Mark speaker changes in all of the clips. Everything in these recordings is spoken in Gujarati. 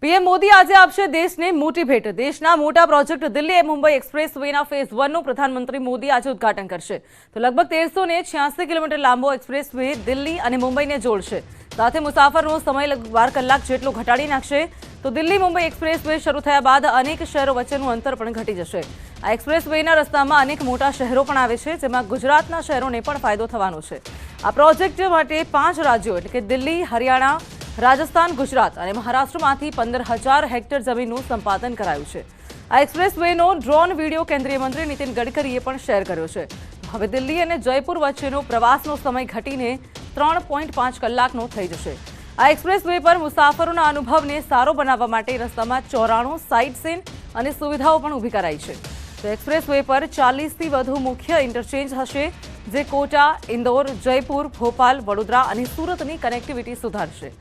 Speaker 1: પીએમ મોદી આજે આપશે દેશને મોટી ભેટ। દેશના મોટા પ્રોજેક્ટ દિલ્હી મુંબઈ એક્સપ્રેસ વેના ફેઝ 1 નું પ્રધાનમંત્રી મોદી આજે ઉદ્ઘાટન કરશે। તો લગભગ 1386 કિલોમીટર લાંબો એક્સપ્રેસ વે દિલ્હી અને મુંબઈને જોડશે। સાથે મુસાફરનો સમય 12 કલાક જેટલો ઘટાડી નાખશે। તો દિલ્હી મુંબઈ એક્સપ્રેસ વે શરૂ થયા બાદ અનેક શહેરો વચ્ચેનું અંતર પણ ઘટી જશે। આ એક્સપ્રેસ વેના રસ્તામાં અનેક મોટા શહેરો પણ આવે છે, જેમાં ગુજરાતના શહેરોને પણ ફાયદો થવાનો છે। આ પ્રોજેક્ટ માટે 5 રાજ્યો એટલે કે દિલ્હી, હરિયાણા, રાજસ્થાન, ગુજરાત અને મહારાષ્ટ્રમાંથી 15,000 હેક્ટર જમીનનું સંપાદન કરાયું છે। આ એક્સપ્રેસ વેનો ડ્રોન વિડીયો કેન્દ્રીય મંત્રી નીતિન ગડકરીએ પણ શેર કર્યો છે। હવે દિલ્હી અને જયપુર વચ્ચેનો પ્રવાસનો સમય ઘટીને 3.5 કલાકનો થઈ જશે। આ એક્સપ્રેસ વે પર મુસાફરોના અનુભવને સારો બનાવવા માટે રસ્તામાં 94 સાઇટ સીન અને સુવિધાઓ પણ ઊભી કરાઈ છે। તો એક્સપ્રેસ વે પર 40થી વધુ મુખ્ય ઇન્ટરચેન્જ હશે, જે કોટા, ઇન્દોર, જયપુર, ભોપાલ, વડોદરા અને સુરતની કનેક્ટિવિટી સુધારશે।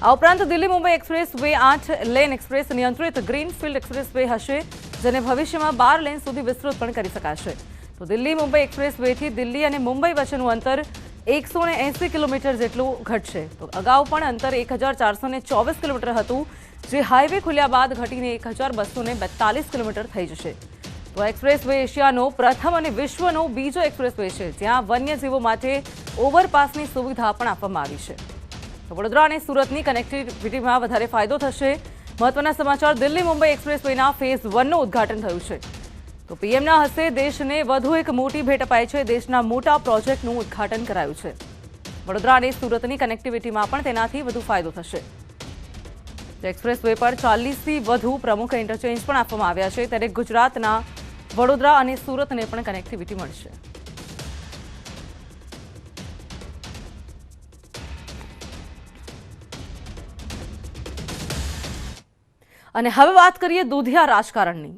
Speaker 1: આ ઉપરાંત Delhi Mumbai expressway 8 lane express નિયંત્રિત ગ્રીનફિલ્ડ એક્સપ્રેસ વે હશે, જેને ભવિષ્યમાં 12 લેન સુધી વિસ્તૃત પણ કરી શકાશે। તો દિલ્હી મુંબઈ એક્સપ્રેસ વેથી દિલ્હી અને મુંબઈ વચ્ચેનું અંતર 180 કિલોમીટર જેટલું ઘટશે। તો અગાઉ પણ અંતર 1424 કિલોમીટર હતું, જે હાઈવે ખુલ્યા બાદ ઘટીને 1242 કિલોમીટર થઈ જશે। તો એક્સપ્રેસ વે એશિયાનો પ્રથમ અને વિશ્વનો બીજો એક્સપ્રેસ વે છે, જ્યાં વન્યજીવો માટે ઓવરપાસની સુવિધા પણ આપવામાં આવી છે। વડોદરા અને સુરતની કનેક્ટિવિટીમાં વધારે ફાયદો થશે। મહત્વના સમાચાર, દિલ્હી મુંબઈ એક્સપ્રેસ વેના ફેઝ 1 નું ઉદ્ઘાટન થયું છે। તો પીએમના હસ્તે દેશને વધુ એક મોટી ભેટ અપાઈ છે। દેશના મોટા પ્રોજેક્ટનું ઉદ્ઘાટન કરાયું છે। વડોદરા અને સુરતની કનેક્ટિવિટીમાં પણ તેનાથી વધુ ફાયદો થશે। એક્સપ્રેસ વે પર 40થી વધુ પ્રમુખ ઇન્ટરચેન્જ પણ આપવામાં આવ્યા છે, ત્યારે ગુજરાતના વડોદરા અને સુરતને પણ કનેક્ટિવિટી મળશે। અને હવે વાત કરીએ દૂધિયા રાજકારણની।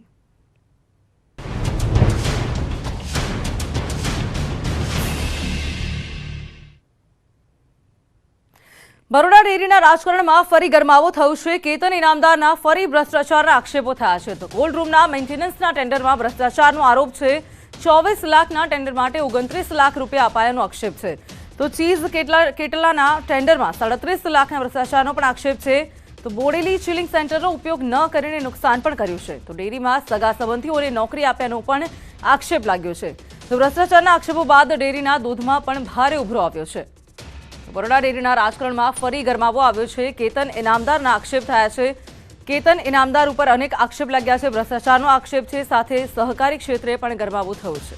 Speaker 1: બરોડા ડેરીના રાજકારણમાં ફરી ગરમાવો થયો છે। કેતન ઇનામદારના ફરી ભ્રષ્ટાચારના આક્ષેપો થયા છે। તો કોલ્ડ રૂમના મેન્ટેનન્સના ટેન્ડરમાં ભ્રષ્ટાચારનો આરોપ છે। 24 લાખના ટેન્ડર માટે 29 લાખ રૂપિયા અપાયાનો આક્ષેપ છે। તો ચીઝ કેટલાના ટેન્ડરમાં 37 લાખના ભ્રષ્ટાચારનો પણ આક્ષેપ છે। તો બોડેલી ચિલિંગ સેન્ટરનો ઉપયોગ ન કરીને નુકસાન પણ કર્યું છે। તો ડેરીમાં સગા સંબંધીઓને નોકરી આપ્યાનો પણ આક્ષેપ લાગ્યો છે। તો ભ્રષ્ટાચારના આક્ષેપો બાદ ડેરીના દૂધમાં પણ ભારે ઉભરો આવ્યો છે। બરોડા ડેરીના રાજકારણમાં ફરી ગરમાવો આવ્યો છે। કેતન ઇનામદારના આક્ષેપ થયા છે। કેતન ઇનામદાર ઉપર અનેક આક્ષેપ લાગ્યા છે। ભ્રષ્ટાચારનો આક્ષેપ છે, સાથે સહકારી ક્ષેત્રે પણ ગરમાવો થયો છે।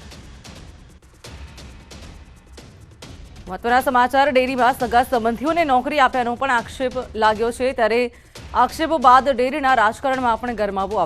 Speaker 1: મહત્વના સમાચાર, ડેરીમાં સગા સંબંધીઓને નોકરી આપ્યાનો પણ આક્ષેપ લાગ્યો છે, ત્યારે આક્ષેપો બાદ ડેરીના રાજકારણમાં પણ ગરમાવો